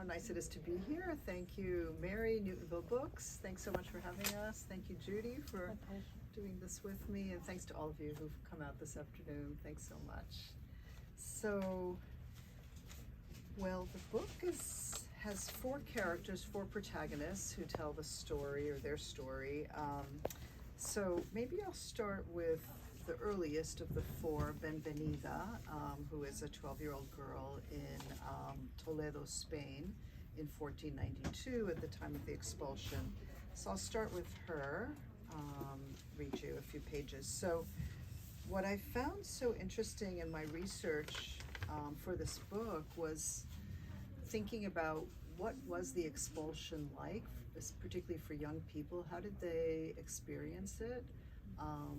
nice it is to be here. Thank you, Mary, Newtonville Books. Thanks so much for having us. Thank you, Judy, for doing this with me. And thanks to all of you who've come out this afternoon. Thanks so much. So, well, the book has four characters, four protagonists who tell the story or their story. So maybe I'll start with the earliest of the four, Benvenida, who is a 12-year-old girl in Toledo, Spain in 1492 at the time of the expulsion. So I'll start with her, read you a few pages. So what I found so interesting in my research for this book was thinking about what was the expulsion like, particularly for young people. How did they experience it?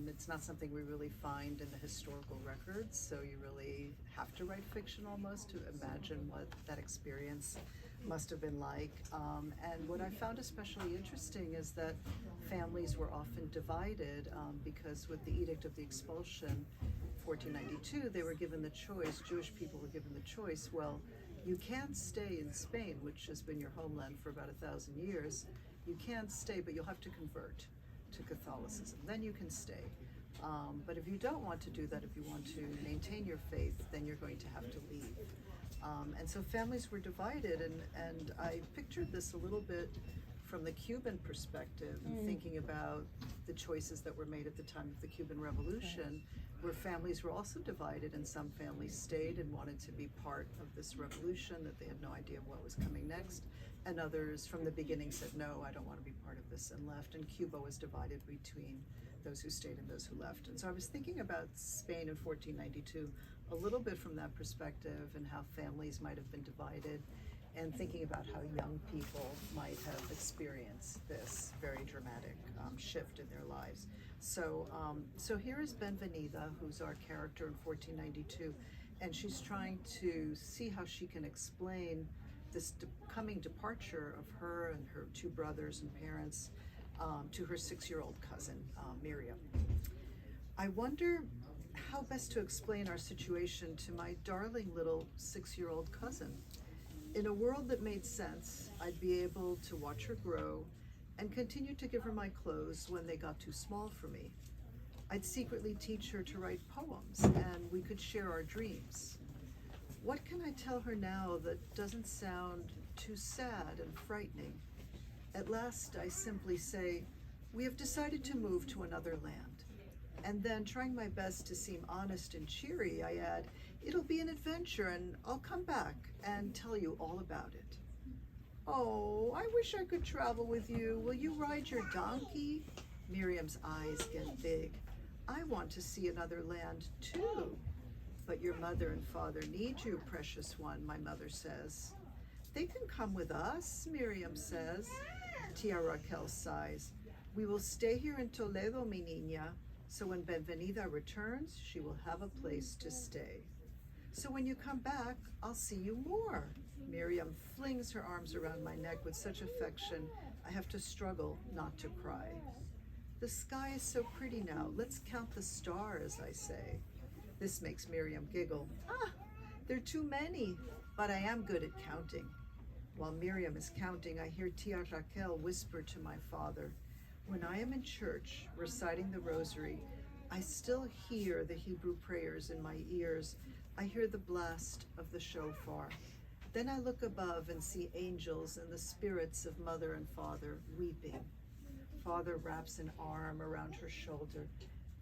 It's not something we really find in the historical records, so you really have to write fiction almost to imagine what that experience must have been like. And what I found especially interesting is that families were often divided because with the Edict of the Expulsion, 1492, they were given the choice, Jewish people were given the choice, well, you can't stay in Spain, which has been your homeland for about 1,000 years. You can't stay, but you'll have to convert to Catholicism. Then you can stay. But if you don't want to do that, if you want to maintain your faith, then you're going to have to leave. And so families were divided, and I pictured this a little bit from the Cuban perspective, thinking about the choices that were made at the time of the Cuban Revolution, where families were also divided, and some families stayed and wanted to be part of this revolution, that they had no idea what was coming next, and others from the beginning said, no, I don't want to be part of this, and left. And Cuba was divided between those who stayed and those who left. And so I was thinking about Spain in 1492 a little bit from that perspective, and how families might have been divided, and thinking about how young people might have experienced this very dramatic shift in their lives. So here is Benvenida, who's our character in 1492, and she's trying to see how she can explain this coming departure of her and her two brothers and parents to her 6-year-old cousin, Miriam. I wonder how best to explain our situation to my darling little 6-year-old cousin. In a world that made sense, I'd be able to watch her grow and continue to give her my clothes when they got too small for me. I'd secretly teach her to write poems, and we could share our dreams. What can I tell her now that doesn't sound too sad and frightening? At last, I simply say, we have decided to move to another land. And then, trying my best to seem honest and cheery, I add, it'll be an adventure, and I'll come back and tell you all about it. Oh, I wish I could travel with you. Will you ride your donkey? Miriam's eyes get big. I want to see another land too. But your mother and father need you, precious one, my mother says. They can come with us, Miriam says. Tia Raquel sighs. We will stay here in Toledo, mi niña, so when Benvenida returns, she will have a place to stay. So when you come back, I'll see you more. Miriam flings her arms around my neck with such affection, I have to struggle not to cry. The sky is so pretty now. Let's count the stars, I say. This makes Miriam giggle. Ah, there are too many, but I am good at counting. While Miriam is counting, I hear Tia Raquel whisper to my father, when I am in church reciting the rosary, I still hear the Hebrew prayers in my ears. I hear the blast of the shofar. Then I look above and see angels and the spirits of mother and father weeping. Father wraps an arm around her shoulder.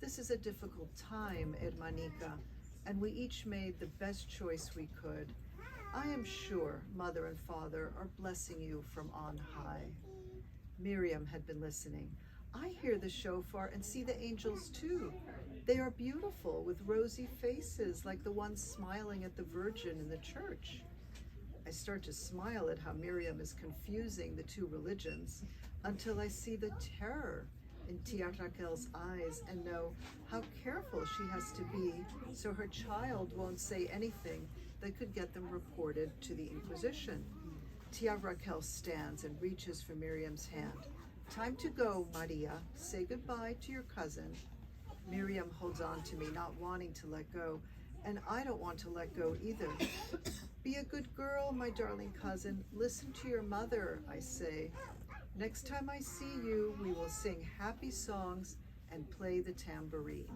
This is a difficult time, hermanica, and we each made the best choice we could. I am sure mother and father are blessing you from on high. Miriam had been listening. I hear the shofar and see the angels too. They are beautiful with rosy faces like the ones smiling at the Virgin in the church. I start to smile at how Miriam is confusing the two religions until I see the terror in Tia Raquel's eyes and know how careful she has to be so her child won't say anything that could get them reported to the Inquisition. Tia Raquel stands and reaches for Miriam's hand. Time to go, Maria. Say goodbye to your cousin. Miriam holds on to me, not wanting to let go, And I don't want to let go either. Be a good girl, my darling cousin. Listen to your mother, I say. Next time I see you, we will sing happy songs and play the tambourine.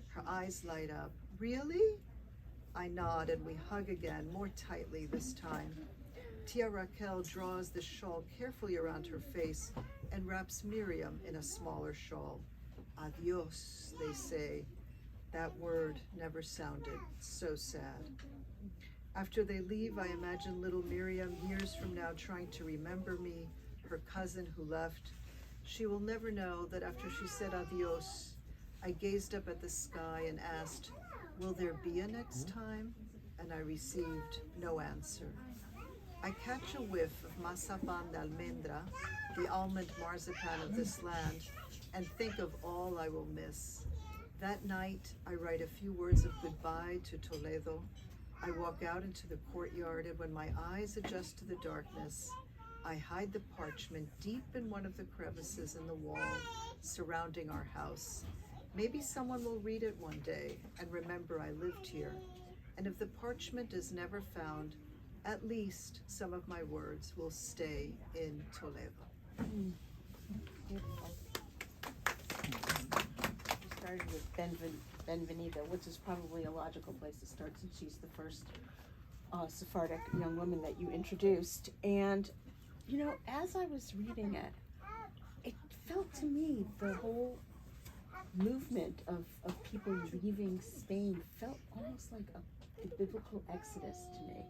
Her eyes light up. Really? I nod and we hug again, more tightly this time. Tia Raquel draws the shawl carefully around her face and wraps Miriam in a smaller shawl. Adios, they say. That word never sounded so sad. After they leave, I imagine little Miriam years from now trying to remember me, her cousin who left. She will never know that after she said adios, I gazed up at the sky and asked, will there be a next time? And I received no answer. I catch a whiff of mazapan de almendra, the almond marzipan of this land, and think of all I will miss. That night, I write a few words of goodbye to Toledo. I walk out into the courtyard, and when my eyes adjust to the darkness, I hide the parchment deep in one of the crevices in the wall surrounding our house. Maybe someone will read it one day and remember I lived here. And if the parchment is never found, at least some of my words will stay in Toledo. Beautiful. You started with Benvenida, which is probably a logical place to start since she's the first Sephardic young woman that you introduced. And, you know, as I was reading it, it felt to me the whole movement of people leaving Spain felt almost like a biblical exodus to me.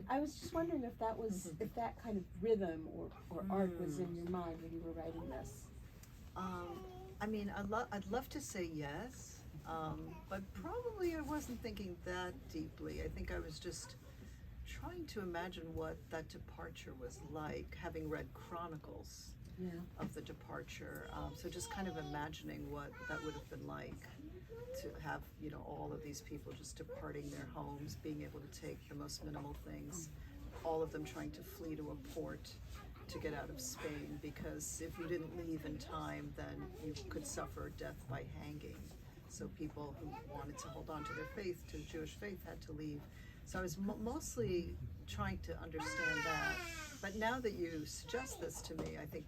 I was just wondering if that was if that kind of rhythm or art was in your mind when you were writing this. I mean, I'd love to say yes, but probably I wasn't thinking that deeply. I think I was just trying to imagine what that departure was like, having read chronicles of the departure. So just kind of imagining what that would have been like to have, you know, all of these people just departing their homes, being able to take the most minimal things, all of them trying to flee to a port to get out of Spain, because if you didn't leave in time, then you could suffer death by hanging. So people who wanted to hold on to their faith, to the Jewish faith, had to leave. So I was mostly trying to understand that. But now that you suggest this to me, I think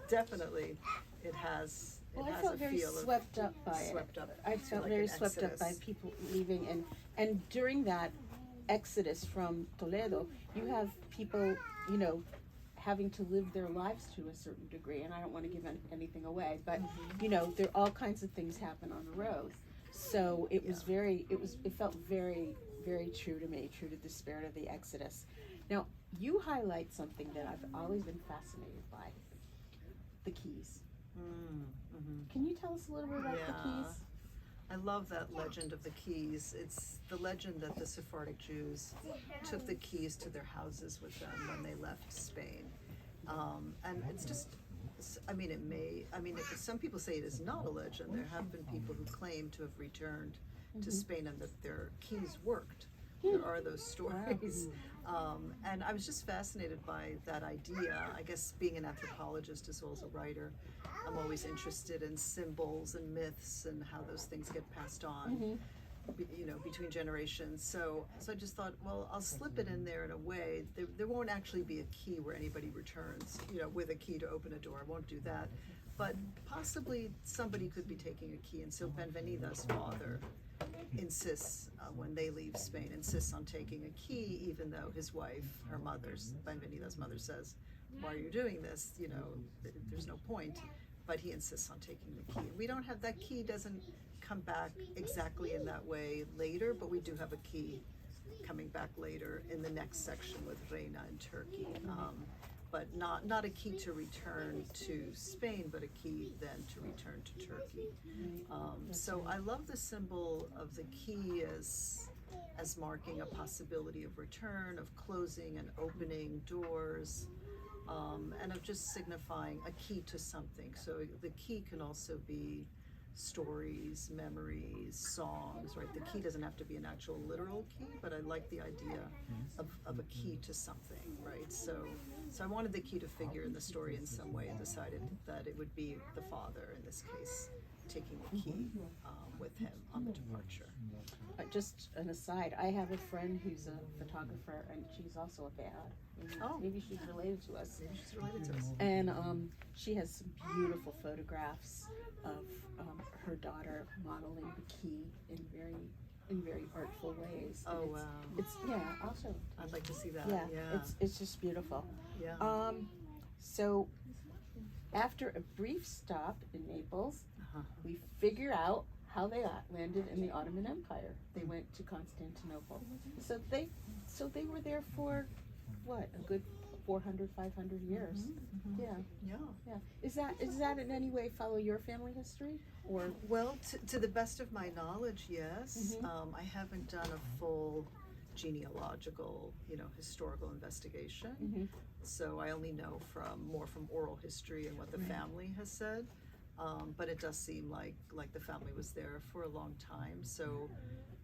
definitely it has. Well, I felt very swept up by it. I felt like very swept up by people leaving, and during that exodus from Toledo, you have people, you know, having to live their lives to a certain degree, and I don't want to give anything away, but you know, there all kinds of things happen on the road. So it was it felt very, very true to me, true to the spirit of the Exodus. Now, you highlight something that I've always been fascinated by: the keys. Can you tell us a little bit about the keys? I love that legend of the keys. It's the legend that the Sephardic Jews took the keys to their houses with them when they left Spain. And it's just, some people say it is not a legend. There have been people who claim to have returned to Spain and that their keys worked. There are those stories. And I was just fascinated by that idea. I guess being an anthropologist as well as a writer, I'm always interested in symbols and myths and how those things get passed on, you know, between generations. So I just thought, well, I'll slip it in there in a way. There won't actually be a key where anybody returns, you know, with a key to open a door. I won't do that. But possibly somebody could be taking a key. And so Benvenida's father insists, when they leave Spain, insists on taking a key, even though his wife, Benvenida's mother, says, why are you doing this? You know, there's no point. But he insists on taking the key. We don't have, that key doesn't come back exactly in that way later, but we do have a key coming back later in the next section with Reina in Turkey. But not a key to return to Spain, but a key then to return to Turkey. So I love the symbol of the key as marking a possibility of return, of closing and opening doors, and of just signifying a key to something. So the key can also be stories, memories, songs, right? The key doesn't have to be an actual literal key, but I like the idea of a key to something, right? So I wanted the key to figure in the story in some way, and decided that it would be the father in this case, taking the key with him on the departure. Just an aside, I have a friend who's a photographer, and she's also a Behar. Maybe she's related to us. Maybe she's related to us. And she has some beautiful photographs of her daughter modeling the key in very artful ways. Oh, and wow. It's I'll show it. I'd like to see that. Yeah, Yeah. it's just beautiful. Yeah. So after a brief stop in Naples, Uh-huh. we figure out how they landed in the Ottoman Empire. They went to Constantinople. So they were there for what, a good 400, 500 years. Mm-hmm. Yeah. Yeah. Is that in any way follow your family history, or? Well, to the best of my knowledge, yes. Mhm. I haven't done a full genealogical, historical investigation. Mm-hmm. So I only know more from oral history and what the family has said. But it does seem like the family was there for a long time. So,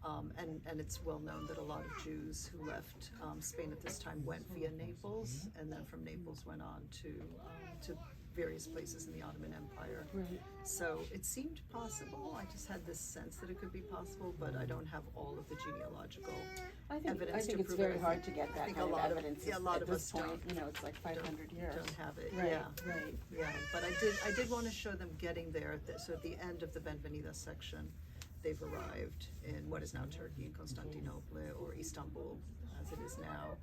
and it's well known that a lot of Jews who left Spain at this time went via Naples, and then from Naples went on to various places in the Ottoman Empire. Right. So it seemed possible. I just had this sense that it could be possible, but I don't have all of the genealogical evidence. I think to it's prove very it. hard to get that think kind a of lot of- evidence yeah, a lot at of this us point. don't- It's like 500 years. Don't have it. Right. Yeah. Right. Yeah, but I did want to show them getting there. So at the end of the Benvenida section, they've arrived in what is now Turkey, in Constantinople, or Istanbul, as it is now.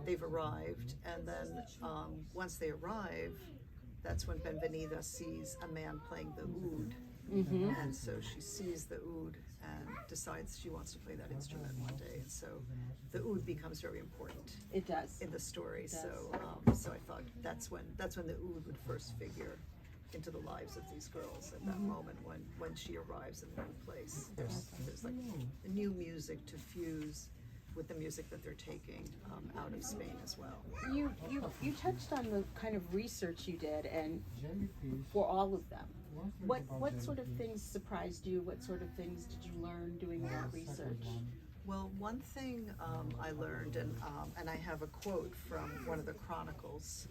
They've arrived, and then once they arrive, that's when Benvenida sees a man playing the oud. Mm-hmm. And so she sees the oud and decides she wants to play that instrument one day. And so the oud becomes very important It does. in the story. It does. So I thought that's when the oud would first figure into the lives of these girls at that moment when she arrives in the new place. There's like new music to fuse with the music that they're taking out of Spain as well. You touched on the kind of research you did, and for all of them, what sort of things surprised you? What sort of things did you learn doing that research? Well, one thing I learned, and I have a quote from one of the chronicles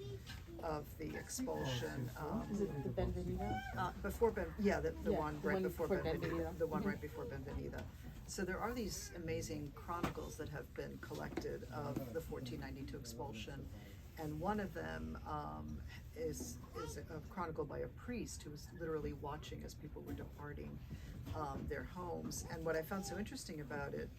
of the expulsion. Is it the Benvenida? Before the Yeah, one the right one before before Benvenida, Benvenida. the one Mhm. right before Benvenida. So there are these amazing chronicles that have been collected of the 1492 expulsion, and one of them is a chronicle by a priest who was literally watching as people were departing their homes. And what I found so interesting about it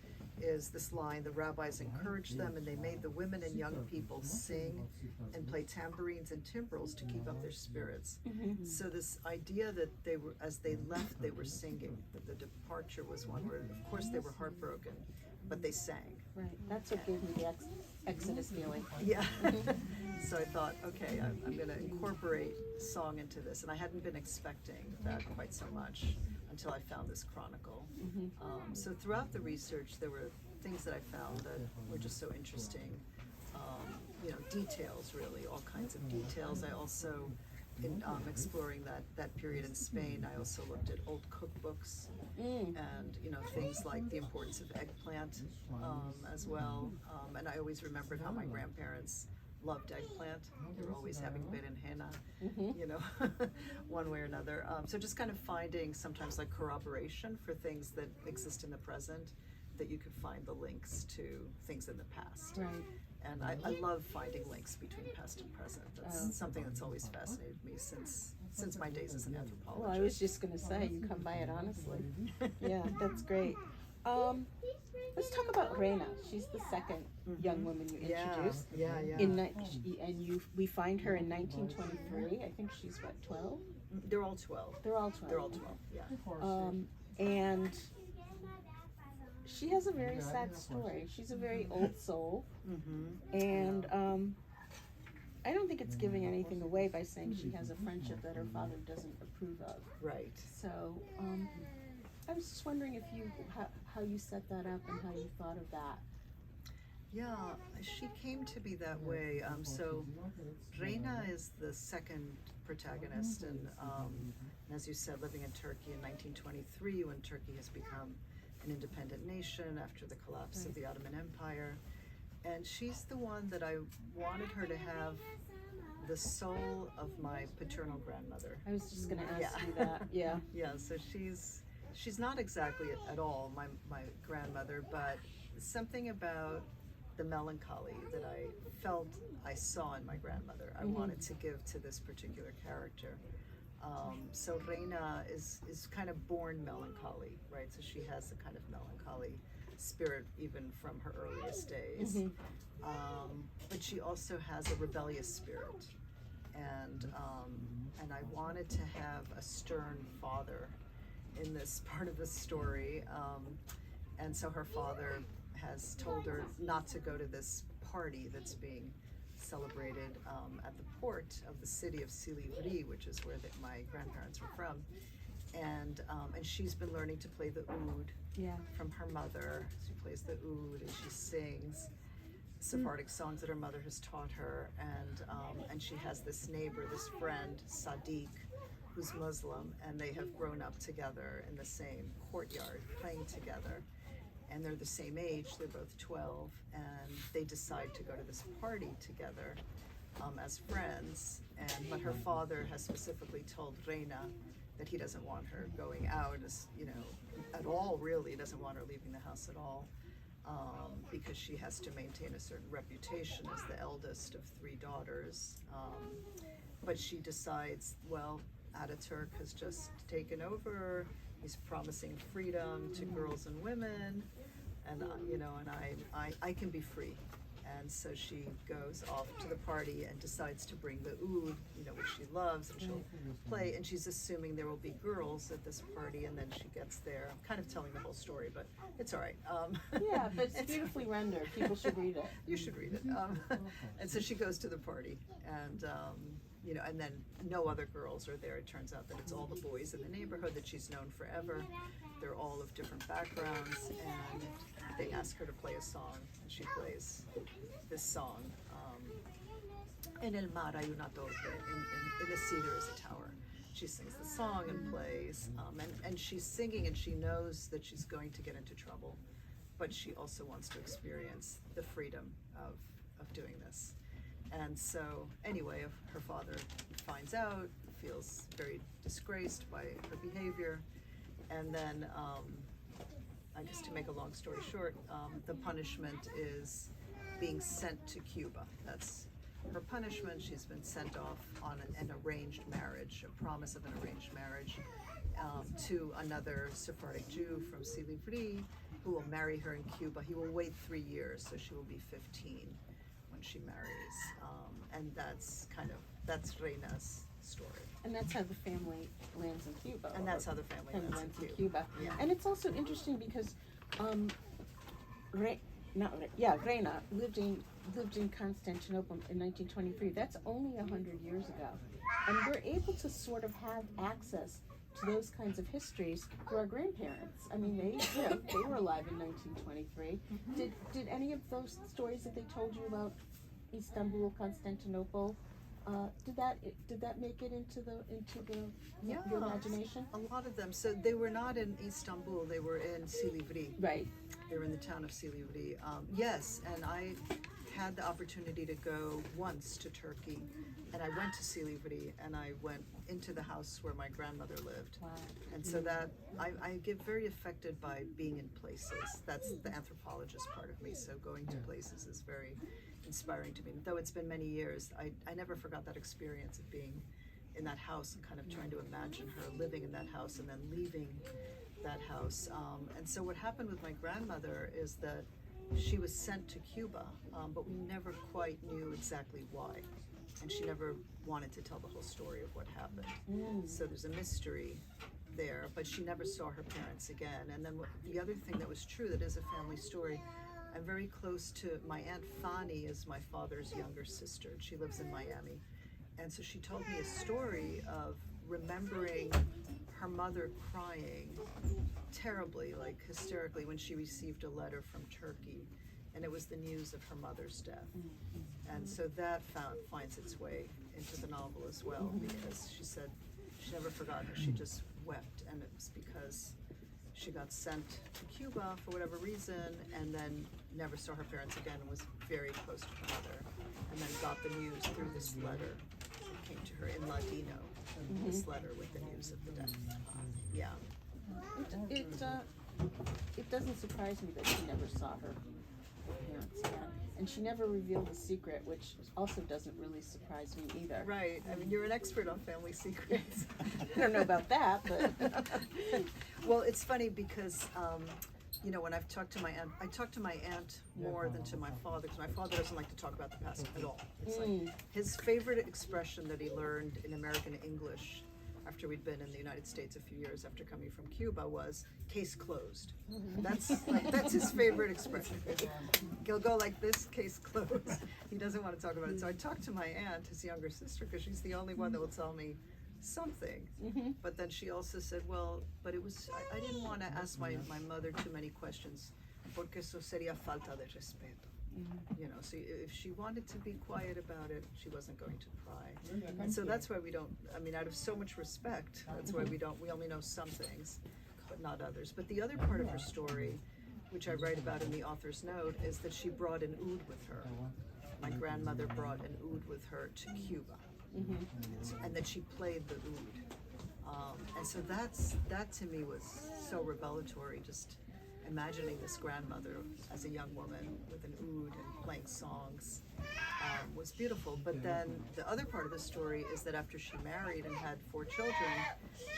is this line: the rabbis encouraged them, and they made the women and young people sing and play tambourines and timbrels to keep up their spirits. Mm-hmm. So this idea that they were, as they left, they were singing, that the departure was one where, of course, they were heartbroken, but they sang. Right. That's what gave me the Exodus feeling. Yeah. So I thought, okay, I'm going to incorporate song into this, and I hadn't been expecting that quite so much until I found this chronicle. Mm-hmm. So throughout the research, there were things that I found that were just so interesting. Details, really, all kinds of details. I also, in exploring that period in Spain, I also looked at old cookbooks and things like the importance of eggplant as well. And I always remembered how my grandparents loved eggplant. They were always having berenjena, one way or another. So just kind of finding sometimes like corroboration for things that exist in the present, that you could find the links to things in the past. Right. And I love finding links between past and present. That's something that's always fascinated me since my days as an anthropologist. Well, I was just going to say, you come by it honestly. Yeah, that's great. Let's talk about Reina. She's the second young woman you introduced. Yeah. We find her in 1923. I think she's what, 12? They're all 12. They're all 12. They're all 12. Yeah. And she has a very sad story. She's a very old soul, and I don't think it's giving anything away by saying she has a friendship that her father doesn't approve of. Right. So I was just wondering how you set that up and how you thought of that. Yeah, she came to be that way. So Reina is the second protagonist, and as you said, living in Turkey in 1923, when Turkey has become an independent nation after the collapse of the Ottoman Empire. And she's the one that I wanted her to have the soul of my paternal grandmother. I was just gonna ask Yeah. you that. Yeah. Yeah, so she's not exactly at all my grandmother, but something about the melancholy that I felt I saw in my grandmother, I wanted to give to this particular character. So Reina is kind of born melancholy, right? So she has a kind of melancholy spirit even from her earliest days. But she also has a rebellious spirit, and I wanted to have a stern father in this part of the story, and so her father has told her not to go to this party that's being celebrated at the port of the city of Silivri, which is where my grandparents were from, and she's been learning to play the oud from her mother. She plays the oud and she sings Sephardic songs that her mother has taught her, and she has this neighbor, this friend, Sadiq, who's Muslim, and they have grown up together in the same courtyard, playing together, and they're the same age, they're both 12, and they decide to go to this party together as friends, but her father has specifically told Reina that he doesn't want her going out, at all, really, doesn't want her leaving the house at all. Because she has to maintain a certain reputation as the eldest of 3 daughters. But she decides, well, Ataturk has just taken over, he's promising freedom to girls and women, and I can be free. And so she goes off to the party and decides to bring the oud, which she loves, and she'll play, and she's assuming there will be girls at this party, and then she gets there. I'm kind of telling the whole story, but it's all right. Yeah, but it's beautifully rendered. People should read it. You should read it. And so she goes to the party, and and then no other girls are there. It turns out that it's all the boys in the neighborhood that she's known forever. They're all of different backgrounds, and they ask her to play a song, and she plays this song. En el mar hay una torre, in the sea there is a tower. She sings the song and plays, and she's singing, and she knows that she's going to get into trouble, but she also wants to experience the freedom of doing this. And so, anyway, her father finds out, feels very disgraced by her behavior, and then, I guess to make a long story short, the punishment is being sent to Cuba. That's her punishment. She's been sent off on an arranged marriage, a promise of an arranged marriage, to another Sephardic Jew from Silivri, who will marry her in Cuba. He will wait 3 years, so she will be 15 when she marries, and that's Reina's story. And that's how the family lands in Cuba. And that's how the family lands in Cuba. Yeah. And it's also interesting because Reina lived in Constantinople in 1923. That's only 100 years ago, and we're able to sort of have access to those kinds of histories through our grandparents. I mean, they were alive in 1923. Did any of those stories that they told you about Istanbul, Constantinople, did that make it into your imagination? A lot of them. So they were not in Istanbul. They were in Silivri. Right. They were in the town of Silivri. Yes, and I had the opportunity to go once to Turkey, and I went to Silivri, and I went into the house where my grandmother lived. Wow. And so that I get very affected by being in places. That's the anthropologist part of me. So going to places is very inspiring to me. Though it's been many years, I never forgot that experience of being in that house and kind of trying to imagine her living in that house and then leaving that house. And so what happened with my grandmother is that she was sent to Cuba, but we never quite knew exactly why. And she never wanted to tell the whole story of what happened. So there's a mystery there, but she never saw her parents again. And then the other thing that was true, that is a family story, I'm very close to my Aunt Fanny, is my father's younger sister, and she lives in Miami. And so she told me a story of remembering her mother crying terribly, like hysterically, when she received a letter from Turkey, and it was the news of her mother's death. And so that finds its way into the novel as well, because she said she never forgot her, she just wept, and it was because she got sent to Cuba for whatever reason, and then never saw her parents again, and was very close to her mother, and then got the news through this letter came to her in Ladino, this letter with the news of the death. Yeah. It doesn't surprise me that she never saw her parents again. And she never revealed the secret, which also doesn't really surprise me either. Right. I mean, you're an expert on family secrets. I don't know about that, but well, it's funny because you know, when I've talked to my aunt, I talk to my aunt more than to my father, because my father doesn't like to talk about the past at all. It's like his favorite expression that he learned in American English after we'd been in the United States a few years after coming from Cuba was "case closed." That's his favorite expression. He'll go like this, "case closed." He doesn't want to talk about it. So I talked to my aunt, his younger sister, because she's the only one that will tell me something. But then she also said, well, but it was, I didn't want to ask my mother too many questions, porque eso sería falta de respeto. You know, so if she wanted to be quiet about it, she wasn't going to pry. And so that's why we don't, I mean, out of so much respect, that's why we only know some things, but not others. But the other part of her story, which I write about in the author's note, is that she brought an oud with her. My grandmother brought an oud with her to Cuba. And that she played the oud. And so that to me was so revelatory, just imagining this grandmother as a young woman with an oud and playing songs was beautiful. But then the other part of the story is that after she married and had 4 children,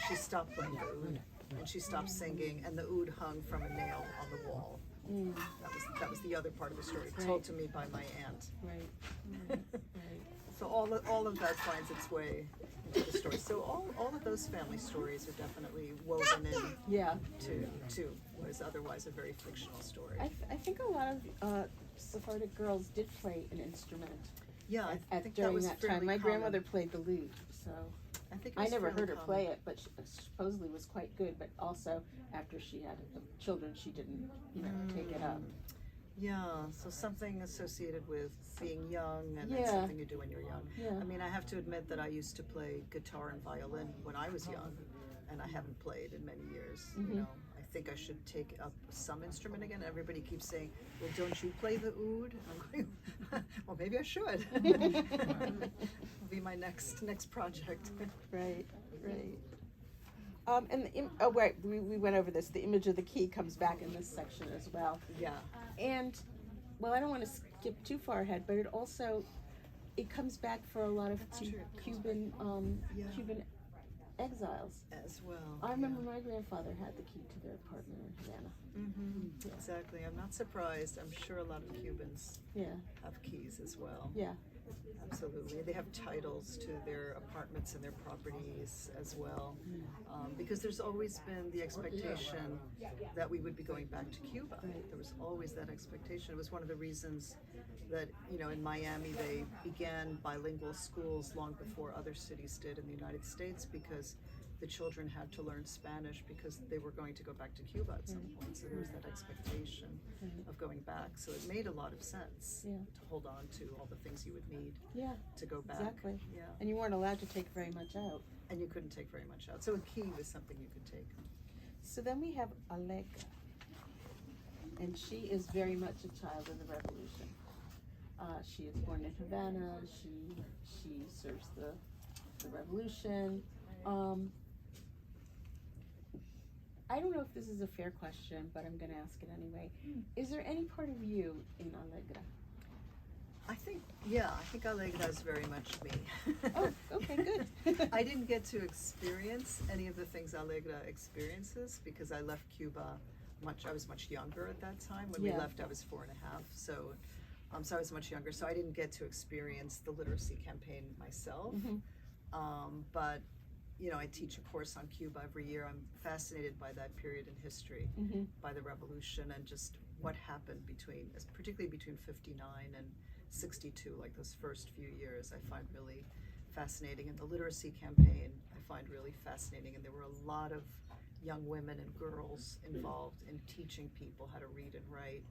she stopped playing the oud and she stopped singing, and the oud hung from a nail on the wall. That was the other part of the story, told to me by my aunt. Right. So all of that finds its way into the story. So all of those family stories are definitely woven in to what is otherwise a very fictional story. I think a lot of Sephardic girls did play an instrument. Yeah, I think that during was that fairly time. My common. grandmother played the lute, so I think it I was never fairly heard her common. play it, but she supposedly was quite good. But also, after she had children, she didn't, take it up. Yeah, so something associated with being young, and Yeah. that's something you do when you're young. Yeah. I mean, I have to admit that I used to play guitar and violin when I was young, and I haven't played in many years. You know, I think I should take up some instrument again. Everybody keeps saying, well, don't you play the oud? I'm going, well, maybe I should. It'll be my next project. Right. We went over this. The image of the key comes back in this section as well. Yeah. And, well, I don't want to skip too far ahead, but it comes back for a lot of Cuban exiles. As well. I remember my grandfather had the key to their apartment in Havana. Exactly. I'm not surprised. I'm sure a lot of Cubans have keys as well. Yeah. Absolutely. They have titles to their apartments and their properties as well. Because there's always been the expectation that we would be going back to Cuba. Right. There was always that expectation. It was one of the reasons that, in Miami they began bilingual schools long before other cities did in the United States, because the children had to learn Spanish because they were going to go back to Cuba at some point. So there was that expectation of going back. So it made a lot of sense to hold on to all the things you would need to go back. Exactly. Yeah. And you weren't allowed to take very much out. And you couldn't take very much out. So a key was something you could take. So then we have Allegra. And she is very much a child of the revolution. She is born in Havana. She serves the revolution. I don't know if this is a fair question, but I'm going to ask it anyway. Is there any part of you in Allegra? I think Allegra is very much me. Oh, okay, good. I didn't get to experience any of the things Allegra experiences because I left Cuba I was much younger at that time. When we left, I was 4.5. So I was much younger. So I didn't get to experience the literacy campaign myself. But I teach a course on Cuba every year. I'm fascinated by that period in history, by the revolution and just what happened particularly between 59 and 62, like those first few years, I find really fascinating. And the literacy campaign, I find really fascinating. And there were a lot of young women and girls involved in teaching people how to read and write.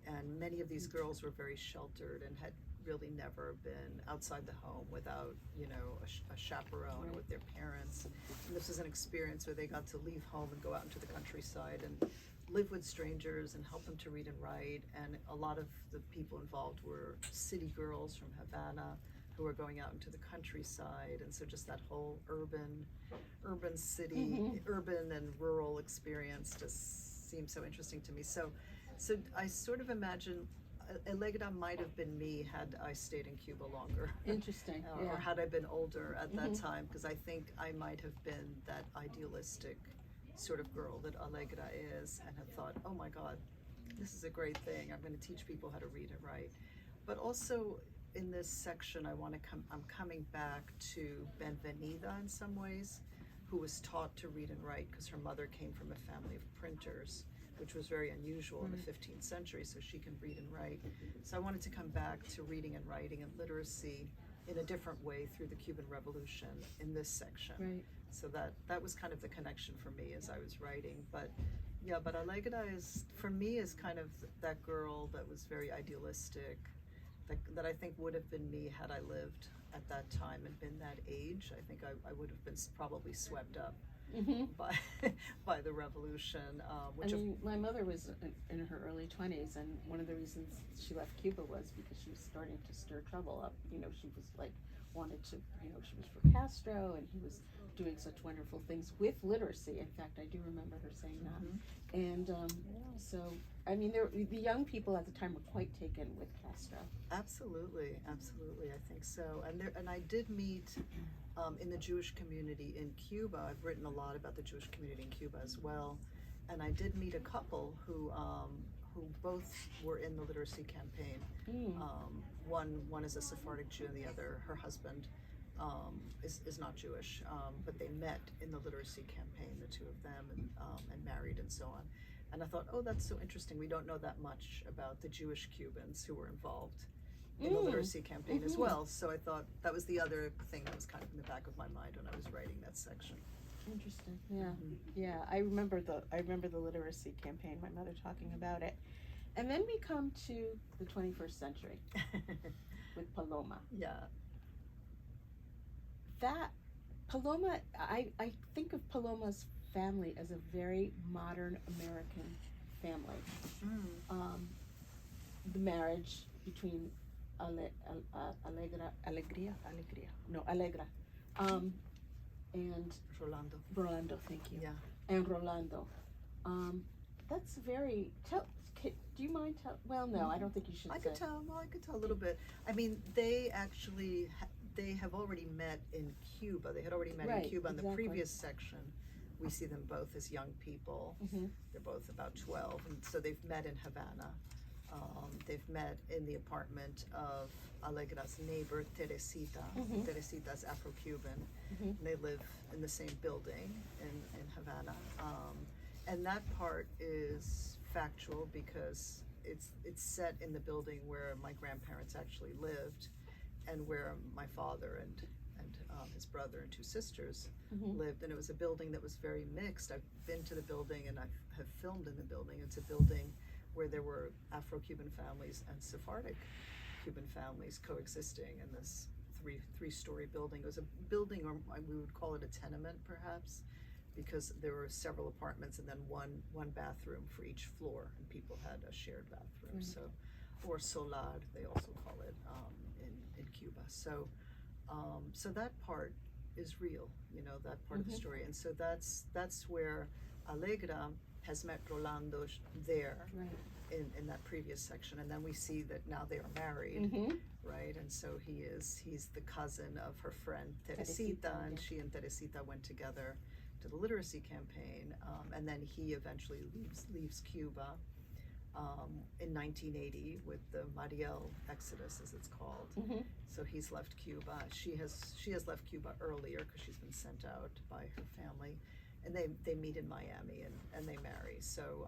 And many of these girls were very sheltered and had really never been outside the home without, a chaperone or with their parents. And this was an experience where they got to leave home and go out into the countryside and live with strangers and help them to read and write. And a lot of the people involved were city girls from Havana who are going out into the countryside, and so just that whole urban city, urban and rural experience just seems so interesting to me. So I sort of imagine Allegra might have been me had I stayed in Cuba longer. Interesting. Or had I been older at that time, because I think I might have been that idealistic sort of girl that Allegra is, and have thought, oh my God, this is a great thing. I'm going to teach people how to read and write. But also in this section, I'm coming back to Benvenida in some ways, who was taught to read and write because her mother came from a family of printers, which was very unusual in the 15th century, so she can read and write. So I wanted to come back to reading and writing and literacy in a different way through the Cuban Revolution in this section. Right. So that was kind of the connection for me as I was writing. But Allegra is, for me, is kind of that girl that was very idealistic, that I think would have been me had I lived at that time and been that age. I think I would have been probably swept up by the revolution. My mother was in her early 20s, and one of the reasons she left Cuba was because she was starting to stir trouble up. You know, she was like, wanted to, you know, she was for Castro, and he was doing such wonderful things with literacy. In fact, I do remember her saying that. And so, I mean, the young people at the time were quite taken with Castro. Absolutely, I think so. And I did meet in the Jewish community in Cuba. I've written a lot about the Jewish community in Cuba as well, and I did meet a couple who both were in the literacy campaign. One is a Sephardic Jew, and the other, her husband, is not Jewish, but they met in the literacy campaign, the two of them, and married and so on. And I thought, oh, that's so interesting. We don't know that much about the Jewish Cubans who were involved in the literacy campaign as well. So I thought that was the other thing that was kind of in the back of my mind when I was writing that section. Interesting. Yeah. I remember the literacy campaign. My mother talking about it. And then we come to the 21st century with Paloma. Yeah. That Paloma, I think of Paloma's family as a very modern American family. The marriage between Allegra, and Rolando, thank you. Yeah. And Rolando. That's very, do you mind well, no, I don't think you should I could tell a little bit. I mean, they actually, they have already met in Cuba. They had already met in Cuba. In the previous section, we see them both as young people. They're both about 12, and so they've met in Havana. They've met in the apartment of Allegra's neighbor, Teresita. Teresita's Afro-Cuban. And they live in the same building in Havana. And that part is factual because it's set in the building where my grandparents actually lived, and where my father and his brother and two sisters lived. And it was a building that was very mixed. I've been to the building and I have filmed in the building. It's a building where there were Afro-Cuban families and Sephardic Cuban families coexisting in this three-story building. It was a building, or we would call it a tenement perhaps, because there were several apartments and then one bathroom for each floor, and people had a shared bathroom. So, or solar, they also call it in Cuba. So that part is real, you know, that part of the story. And so that's where Allegra has met Rolando there in that previous section, and then we see that now they are married, right? And so he's the cousin of her friend Teresita, and she and Teresita went together to the literacy campaign, and then he eventually leaves Cuba in 1980 with the Mariel Exodus, as it's called. So he's left Cuba. She has left Cuba earlier because she's been sent out by her family, and they meet in Miami and they marry. So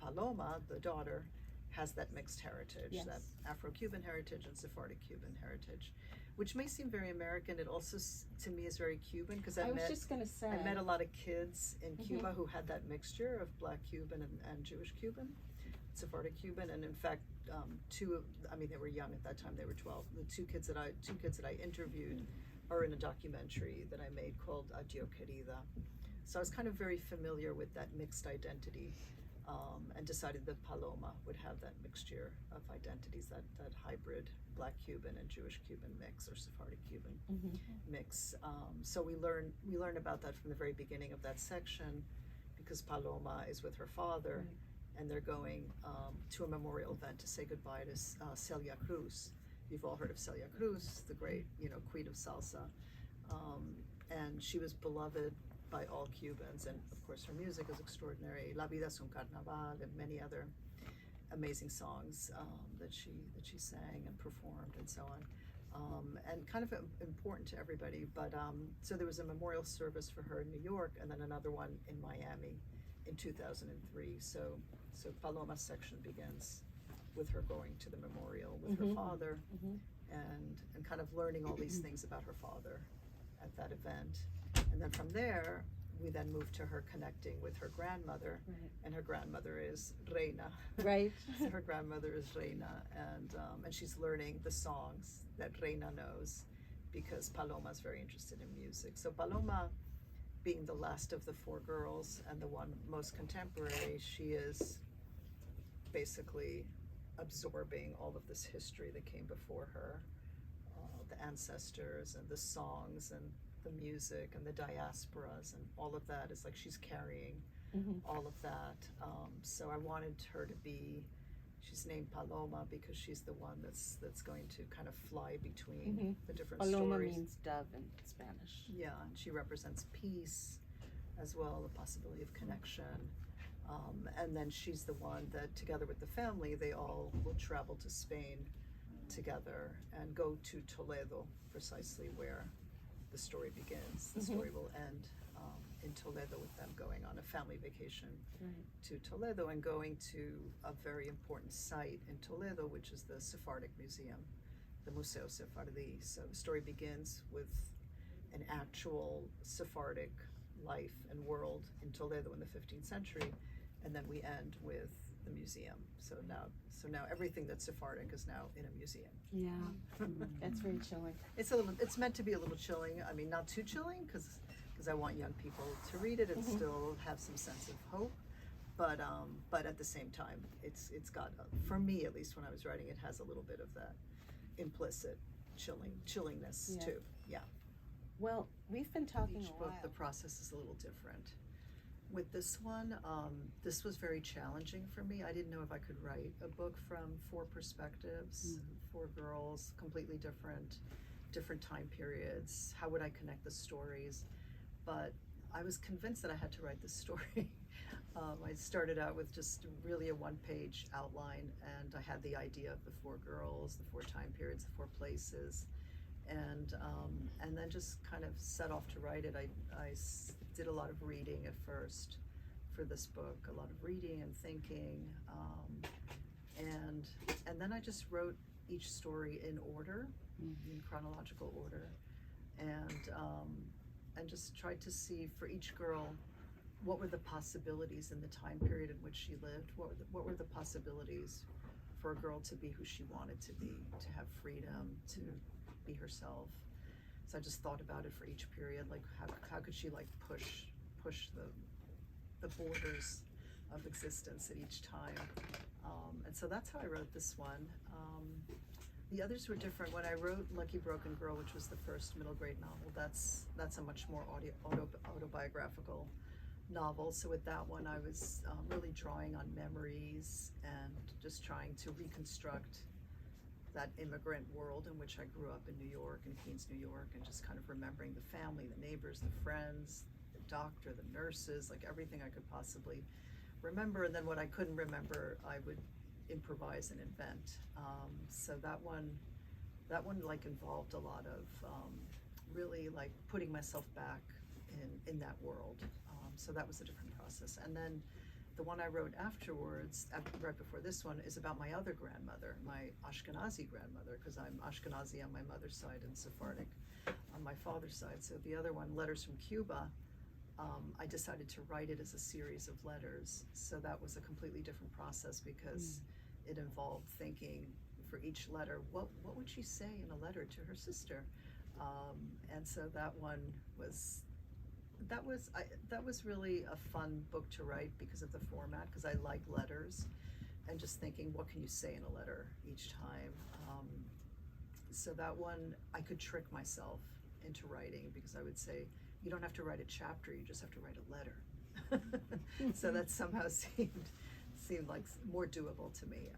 Paloma, the daughter, has that mixed heritage, that Afro-Cuban heritage and Sephardic Cuban heritage, which may seem very American. It also, to me, is very Cuban, because I met a lot of kids in Cuba who had that mixture of Black Cuban and Jewish Cuban, Sephardic Cuban, and in fact, they were young at that time. They were 12. The two kids that I interviewed are in a documentary that I made called Adio Querida. So I was kind of very familiar with that mixed identity and decided that Paloma would have that mixture of identities, that hybrid Black Cuban and Jewish Cuban mix, or Sephardic Cuban mix. So we learn about that from the very beginning of that section, because Paloma is with her father, and they're going to a memorial event to say goodbye to Celia Cruz. You've all heard of Celia Cruz, the great, queen of salsa, and she was beloved by all Cubans, and of course her music is extraordinary. La vida es un carnaval, and many other amazing songs that she sang and performed, and so on, and kind of important to everybody. But so there was a memorial service for her in New York, and then another one in Miami in 2003. So Paloma's section begins with her going to the memorial with her father, and kind of learning all these things about her father at that event. And then from there, we then move to her connecting with her grandmother, and her grandmother is Reina. Right. So her grandmother is Reina, and she's learning the songs that Reina knows, because Paloma is very interested in music. So Paloma, being the last of the four girls and the one most contemporary, she is basically absorbing all of this history that came before her, the ancestors and the songs and the music and the diasporas, and all of that is like she's carrying all of that. So I wanted her to be, she's named Paloma because she's the one that's going to kind of fly between the different Paloma stories. means dove in Spanish. Yeah, and she represents peace as well, the possibility of connection. And then she's the one that, together with the family, they all will travel to Spain together and go to Toledo, precisely where the story begins. The story will end in Toledo with them going on a family vacation to Toledo, and going to a very important site in Toledo, which is the Sephardic Museum, the Museo Sephardi. So the story begins with an actual Sephardic life and world in Toledo in the 15th century, and then we end with the museum. So now everything that's Sephardic is now in a museum. Yeah, that's very chilling. It's meant to be a little chilling. I mean, not too chilling, because I want young people to read it and still have some sense of hope. But at the same time, it's got, for me at least, when I was writing, it has a little bit of that implicit chillingness too. Yeah. Well, we've been talking Each a book, while. the process is a little different. With this one, this was very challenging for me. I didn't know if I could write a book from four perspectives, four girls, completely different time periods. How would I connect the stories? But I was convinced that I had to write this story. I started out with just really a one-page outline, and I had the idea of the four girls, the four time periods, the four places, and then just kind of set off to write it. I did a lot of reading at first for this book, a lot of reading and thinking, and then I just wrote each story in order, in chronological order, and just tried to see for each girl what were the possibilities in the time period in which she lived. What were the possibilities for a girl to be who she wanted to be, to have freedom, to be herself. So I just thought about it for each period, like how could she like push the borders of existence at each time, and so that's how I wrote this one. The others were different. When I wrote Lucky Broken Girl, which was the first middle grade novel, that's a much more autobiographical novel. So with that one, I was really drawing on memories and just trying to reconstruct that immigrant world in which I grew up in New York, in Queens, New York, and just kind of remembering the family, the neighbors, the friends, the doctor, the nurses, like everything I could possibly remember. And then what I couldn't remember, I would improvise and invent. So that one like involved a lot of really like putting myself back in that world. So that was a different process. And then the one I wrote afterwards, right before this one, is about my other grandmother, my Ashkenazi grandmother, because I'm Ashkenazi on my mother's side and Sephardic on my father's side. So the other one, Letters from Cuba, I decided to write it as a series of letters. So that was a completely different process, because it involved thinking for each letter, what would she say in a letter to her sister? And so that one was that was really a fun book to write because of the format, because I like letters, and just thinking, what can you say in a letter each time? So that one, I could trick myself into writing, because I would say, you don't have to write a chapter, you just have to write a letter. So that somehow seemed like more doable to me.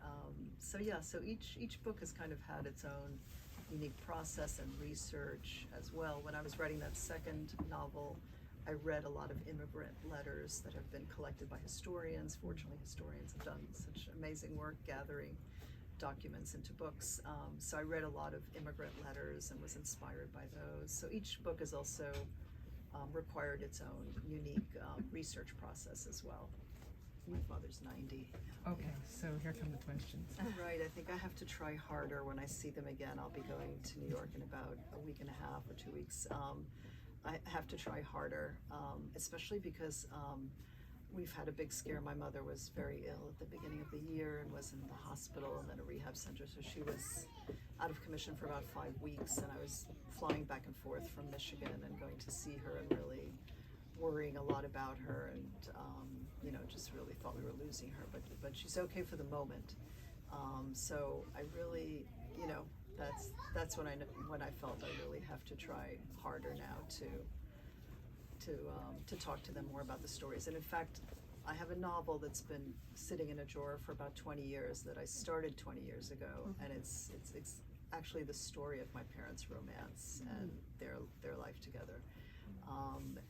So each book has kind of had its own unique process and research as well. When I was writing that second novel, I read a lot of immigrant letters that have been collected by historians. Fortunately, historians have done such amazing work gathering documents into books. So I read a lot of immigrant letters and was inspired by those. So each book has also required its own unique research process as well. My father's 90. Okay, so here come the questions. Right, I think I have to try harder when I see them again. I'll be going to New York in about a week and a half or 2 weeks. I have to try harder, especially because we've had a big scare. My mother was very ill at the beginning of the year and was in the hospital and then a rehab center, so she was out of commission for about 5 weeks, and I was flying back and forth from Michigan and going to see her and really worrying a lot about her, and just really thought we were losing her, but she's okay for the moment. So I really, that's when I felt I really have to try harder now to talk to them more about the stories. And in fact, I have a novel that's been sitting in a drawer for about 20 years that I started 20 years ago, and it's actually the story of my parents' romance and their life together. And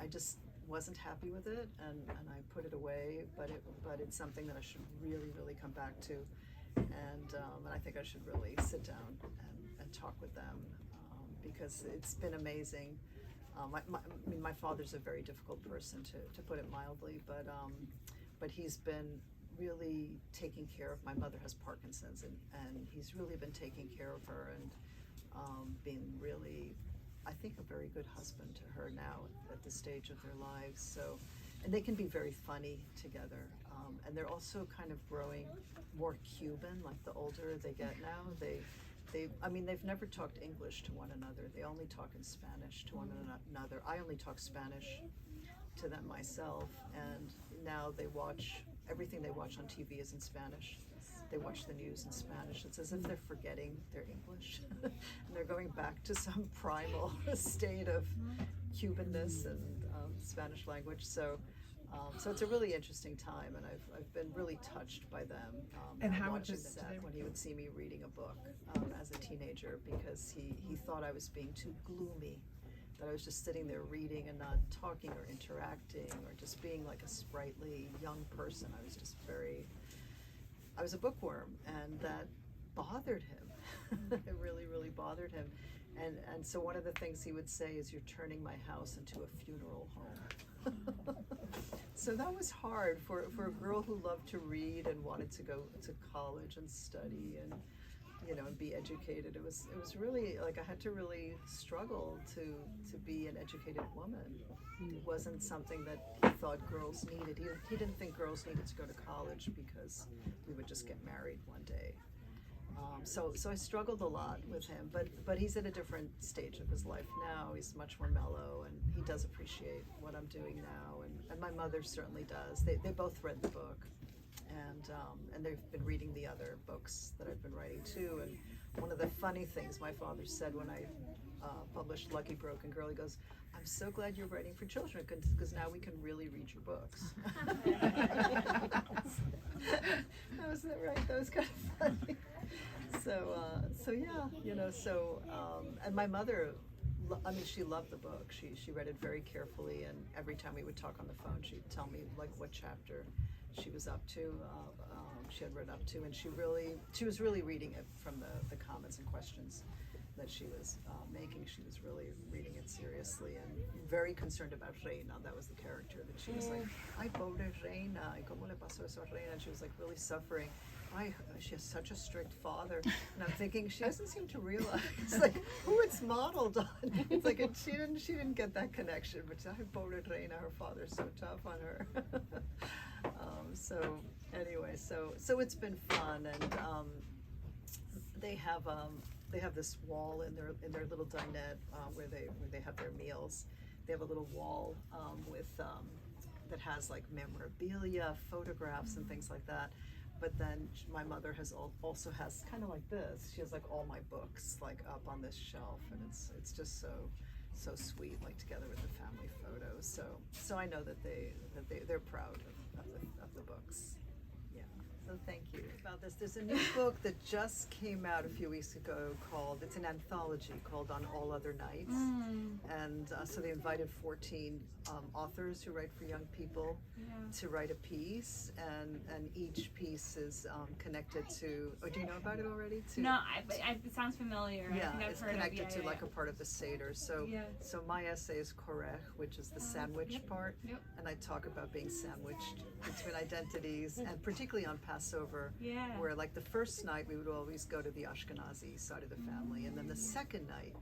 I just wasn't happy with it, and I put it away, but it's something that I should really, really come back to, and I think I should really sit down and talk with them, because it's been amazing. My father's a very difficult person, to put it mildly, but he's been really taking care of. My mother has Parkinson's, and he's really been taking care of her and being really, I think, a very good husband to her now at this stage of their lives. So, and they can be very funny together, and they're also kind of growing more Cuban. Like the older they get now, they've never talked English to one another. They only talk in Spanish to one another. I only talk Spanish to them myself, and now everything they watch on TV is in Spanish. They watch the news in Spanish. It's as if they're forgetting their English and they're going back to some primal state of Cubanness and Spanish language. So it's a really interesting time, and I've been really touched by them. And how would watching this that when he would see me reading a book as a teenager, because he thought I was being too gloomy, that I was just sitting there reading and not talking or interacting or just being like a sprightly young person. I was a bookworm, and that bothered him. It really, really bothered him. And so one of the things he would say is, "You're turning my house into a funeral home." So that was hard for a girl who loved to read and wanted to go to college and study and and be educated. It was really like I had to really struggle to be an educated woman. It wasn't something that he thought girls needed. He didn't think girls needed to go to college because we would just get married one day. So I struggled a lot with him, but he's at a different stage of his life now. He's much more mellow, and he does appreciate what I'm doing now, and my mother certainly does. They both read the book, and they've been reading the other books that I've been writing too. And one of the funny things my father said when I published Lucky Broken Girl, he goes, "I'm so glad you're writing for children, because now we can really read your books." That was right. That was kind of funny. So yeah, and my mother, she loved the book. She read it very carefully, and every time we would talk on the phone, she'd tell me like what chapter she was up to, she had read up to, and she was really reading it from the comments and questions that she was making. She was really reading it seriously and very concerned about Reina. That was the character that she was like, "Ay, pobre Reina, y cómo le pasó eso a Reina?" And she was like really suffering. She has such a strict father, and I'm thinking she doesn't seem to realize like who it's modeled on. It's like she didn't get that connection. But ay, pobre Reina, her father's so tough on her. So anyway, so it's been fun, and they have this wall in their little dinette where they have their meals, they have a little wall with that has like memorabilia, photographs, and things like that. But then my mother also has kind of like this. She has like all my books like up on this shelf, and it's just so sweet, like together with the family photos. So I know that they're proud of the books. Yeah. So thank you about this. There's a new book that just came out a few weeks ago called, it's an anthology called On All Other Nights. And so they invited 14 authors who write for young people to write a piece, and each piece is connected to, oh, do you know about it already? No, it sounds familiar. Yeah, I think I've it's heard connected of, to like a part of the Seder. So my essay is korech, which is the sandwich part. Yep. And I talk about being sandwiched between identities, and particularly on Passover, where like the first night we would always go to the Ashkenazi side of the family, and then the second night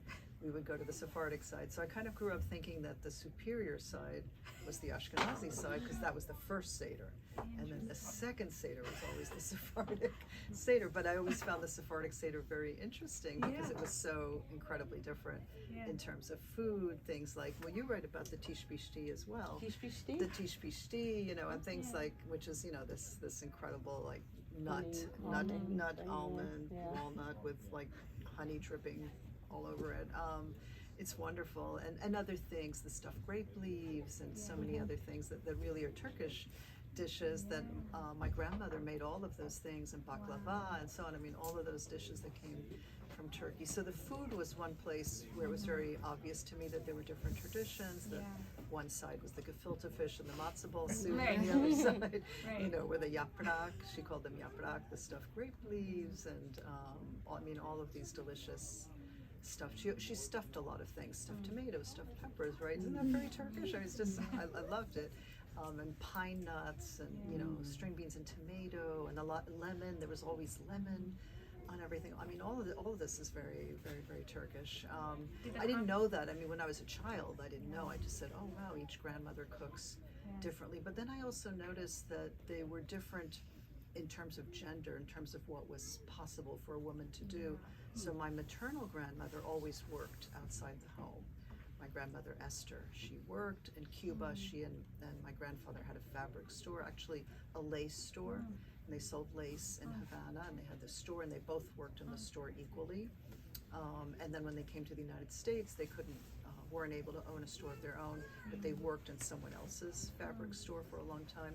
we would go to the Sephardic side. So I kind of grew up thinking that the superior side was the Ashkenazi side, because that was the first Seder. And then the second Seder was always the Sephardic Seder. But I always found the Sephardic Seder very interesting because it was so incredibly different in terms of food, things like, well, you write about the Tish Bishti as well. Tish Bishti? The Tish Bishti, you know, and things like, which is, you know, this incredible like nut, almond, walnut with like honey dripping all over it. It's wonderful, and other things, the stuffed grape leaves, and so many other things that really are Turkish dishes that my grandmother made all of those things, and baklava and so on. I mean, all of those dishes that came from Turkey. So the food was one place where it was very obvious to me that there were different traditions. The one side was the gefilte fish and the matzo ball soup, and the other side, you know, were the yaprak. She called them yaprak, the stuffed grape leaves, and I mean, all of these delicious stuff. She stuffed a lot of things, stuffed tomatoes, stuffed peppers, right? Isn't that very Turkish? I mean, it's just, I loved it. And pine nuts, and you know, string beans and tomato, and a lot lemon. There was always lemon on everything. I mean, all of this is very, very, very Turkish. I didn't know that. I mean, when I was a child, I didn't know. I just said, oh wow, each grandmother cooks differently. But then I also noticed that they were different in terms of gender, in terms of what was possible for a woman to do. So my maternal grandmother always worked outside the home. My grandmother Esther, she worked in Cuba. She and my grandfather had a fabric store, actually a lace store, and they sold lace in Havana, and they had the store, and they both worked in the store equally. And then when they came to the United States, they weren't able to own a store of their own, but they worked in someone else's fabric store for a long time.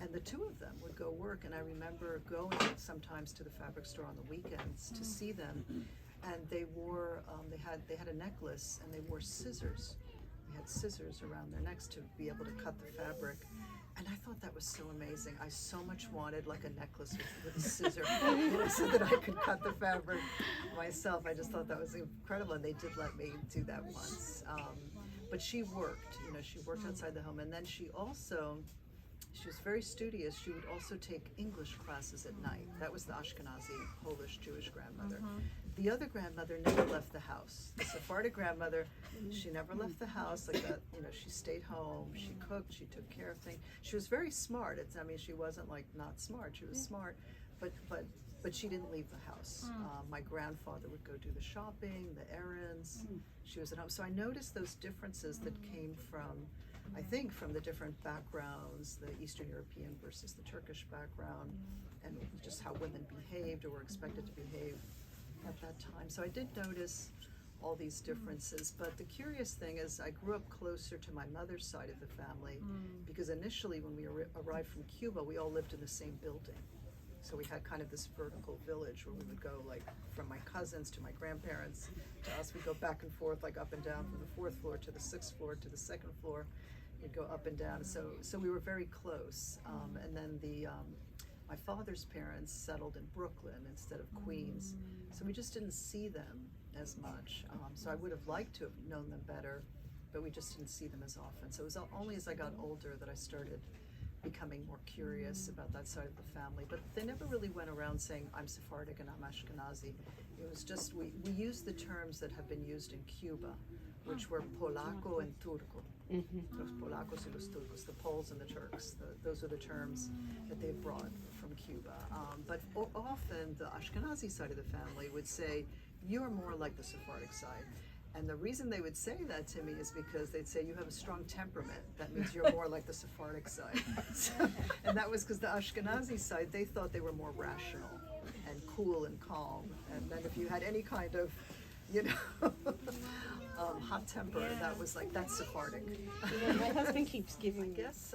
And the two of them would go work, and I remember going sometimes to the fabric store on the weekends to see them, and they wore, they had a necklace, and they wore scissors. They had scissors around their necks to be able to cut the fabric. And I thought that was so amazing. I so much wanted like a necklace with a scissor, you know, so that I could cut the fabric myself. I just thought that was incredible, and they did let me do that once. But she worked, you know, she worked outside the home, and then she was very studious. She would also take English classes at night. That was the Ashkenazi, Polish, Jewish grandmother. The other grandmother never left the house. The Sephardic grandmother, she never left the house like that. You know, she stayed home, she cooked, she took care of things. She was very smart. I mean, she wasn't like not smart. She was smart, but she didn't leave the house. My grandfather would go do the shopping, the errands. She was at home. So I noticed those differences that came from, I think, from the different backgrounds, the Eastern European versus the Turkish background, and just how women behaved or were expected to behave at that time. So I did notice all these differences, but the curious thing is I grew up closer to my mother's side of the family, because initially when we arrived from Cuba, we all lived in the same building. So we had kind of this vertical village where we would go like from my cousins to my grandparents to us. We'd go back and forth, like up and down from the 4th floor to the 6th floor to the 2nd floor. We'd go up and down. So we were very close. And then my father's parents settled in Brooklyn instead of Queens. So we just didn't see them as much. So I would have liked to have known them better, but we just didn't see them as often. So it was only as I got older that I started becoming more curious about that side of the family. But they never really went around saying, I'm Sephardic and I'm Ashkenazi. It was just, we used the terms that have been used in Cuba, which were Polaco and Turco. Los Polacos y los Turcos, the Poles and the Turks. Those are the terms that they brought from Cuba. But often the Ashkenazi side of the family would say, you're more like the Sephardic side. And the reason they would say that to me is because they'd say, you have a strong temperament. That means you're more like the Sephardic side. And that was because the Ashkenazi side, they thought they were more rational and cool and calm. And then if you had any kind of, you know, hot temper, that was like, that's Sephardic. My husband keeps giving I guess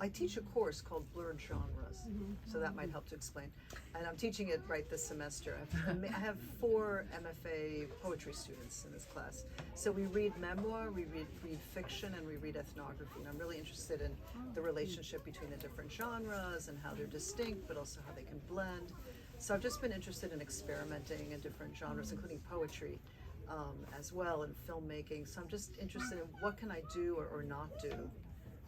I teach a course called Blurred Genres, so that might help to explain. And I'm teaching it right this semester. I have 4 MFA poetry students in this class. So we read memoir, we read fiction, and we read ethnography. And I'm really interested in the relationship between the different genres and how they're distinct, but also how they can blend. So I've just been interested in experimenting in different genres, including poetry as well, and filmmaking. So I'm just interested in what can I do or not do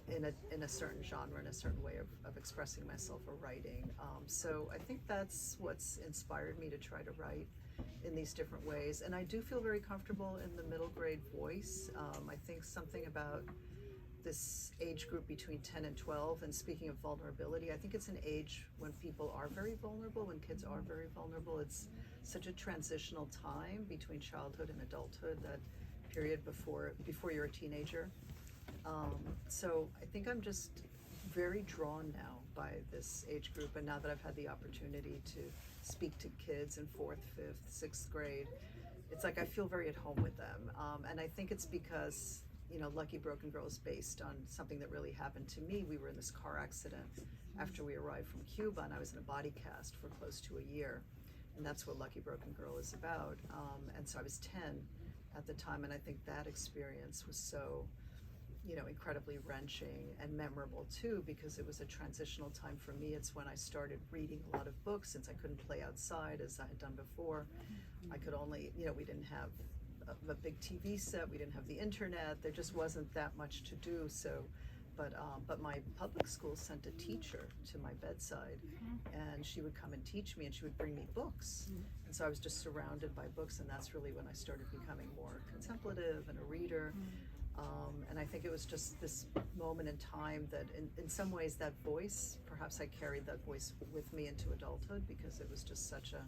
in a certain genre, in a certain way of expressing myself or writing. So I think that's what's inspired me to try to write in these different ways. And I do feel very comfortable in the middle grade voice. I think something about this age group between 10 and 12, and speaking of vulnerability, I think it's an age when people are very vulnerable, when kids are very vulnerable. It's such a transitional time between childhood and adulthood, that period before you're a teenager. So I think I'm just very drawn now by this age group, and now that I've had the opportunity to speak to kids in 4th, 5th, 6th grade, it's like I feel very at home with them. And I think it's because, you know, Lucky Broken Girl is based on something that really happened to me. We were in this car accident after we arrived from Cuba, and I was in a body cast for close to a year. And that's what Lucky Broken Girl is about. And so I was 10 at the time, and I think that experience was so, you know, incredibly wrenching and memorable too, because it was a transitional time for me. It's when I started reading a lot of books, since I couldn't play outside as I had done before. I could only, you know, we didn't have a big TV set, we didn't have the internet, there just wasn't that much to do. So but my public school sent a teacher to my bedside, and she would come and teach me, and she would bring me books. And so I was just surrounded by books, and that's really when I started becoming more contemplative and a reader. And I think it was just this moment in time that in some ways that voice, perhaps I carried that voice with me into adulthood, because it was just such a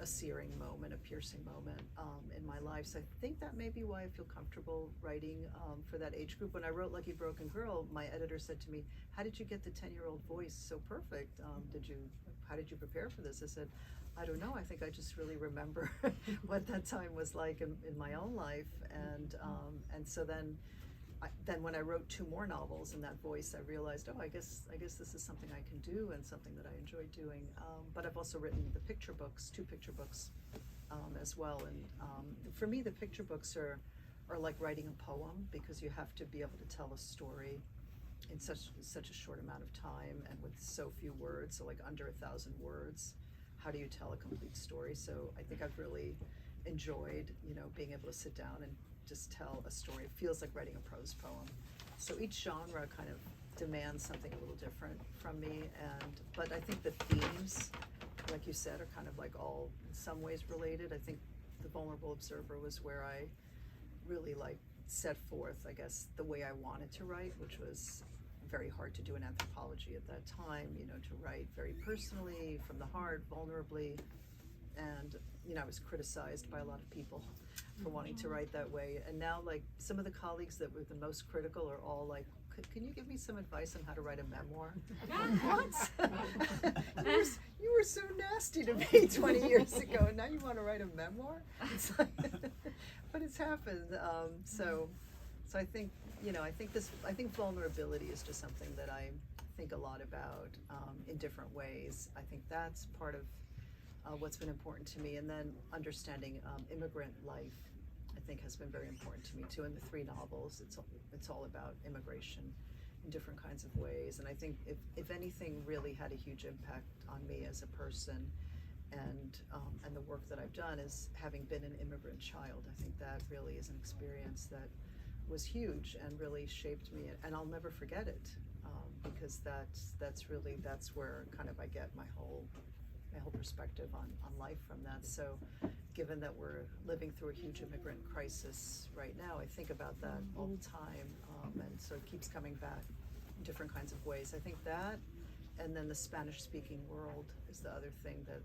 searing moment, a piercing moment in my life. So I think that may be why I feel comfortable writing for that age group. When I wrote Lucky Broken Girl, my editor said to me, how did you get the 10-year-old voice so perfect? How did you prepare for this? I said, I don't know. I think I just really remember what that time was like in my own life. And so then when I wrote 2 more novels in that voice, I realized, I guess this is something I can do, and something that I enjoy doing. But I've also written the picture books, 2 picture books as well. And for me, the picture books are like writing a poem, because you have to be able to tell a story in such a short amount of time and with so few words, so like under 1,000 words. How do you tell a complete story? So I think I've really enjoyed, you know, being able to sit down and just tell a story. It feels like writing a prose poem. So each genre kind of demands something a little different from me, but I think the themes, like you said, are kind of like all in some ways related. I think The Vulnerable Observer was where I really like set forth, I guess, the way I wanted to write, which was very hard to do in anthropology at that time, you know, to write very personally, from the heart, vulnerably. And, you know, I was criticized by a lot of people for wanting to write that way. And now, like, some of the colleagues that were the most critical are all like, can you give me some advice on how to write a memoir? What? You were so nasty to me 20 years ago, and now you want to write a memoir? It's like, but it's happened. So I think, you know, I think vulnerability is just something that I think a lot about in different ways. I think that's part of what's been important to me. And then understanding immigrant life, I think, has been very important to me too. In the 3 novels, it's all about immigration in different kinds of ways. And I think if anything really had a huge impact on me as a person, and the work that I've done, is having been an immigrant child. I think that really is an experience that was huge and really shaped me, and I'll never forget it, because that's where kind of I get my whole perspective on life from that. So given that we're living through a huge immigrant crisis right now, I think about that all the time, and so it keeps coming back in different kinds of ways. I think that, and then the Spanish-speaking world is the other thing that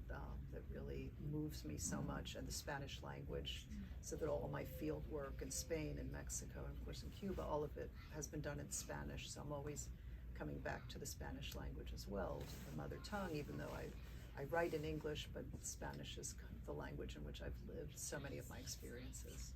that really moves me so much, and the Spanish language, so that all my field work in Spain and Mexico and of course in Cuba, all of it has been done in Spanish, so I'm always coming back to the Spanish language as well, the mother tongue, even though I write in English, but Spanish is kind of the language in which I've lived so many of my experiences.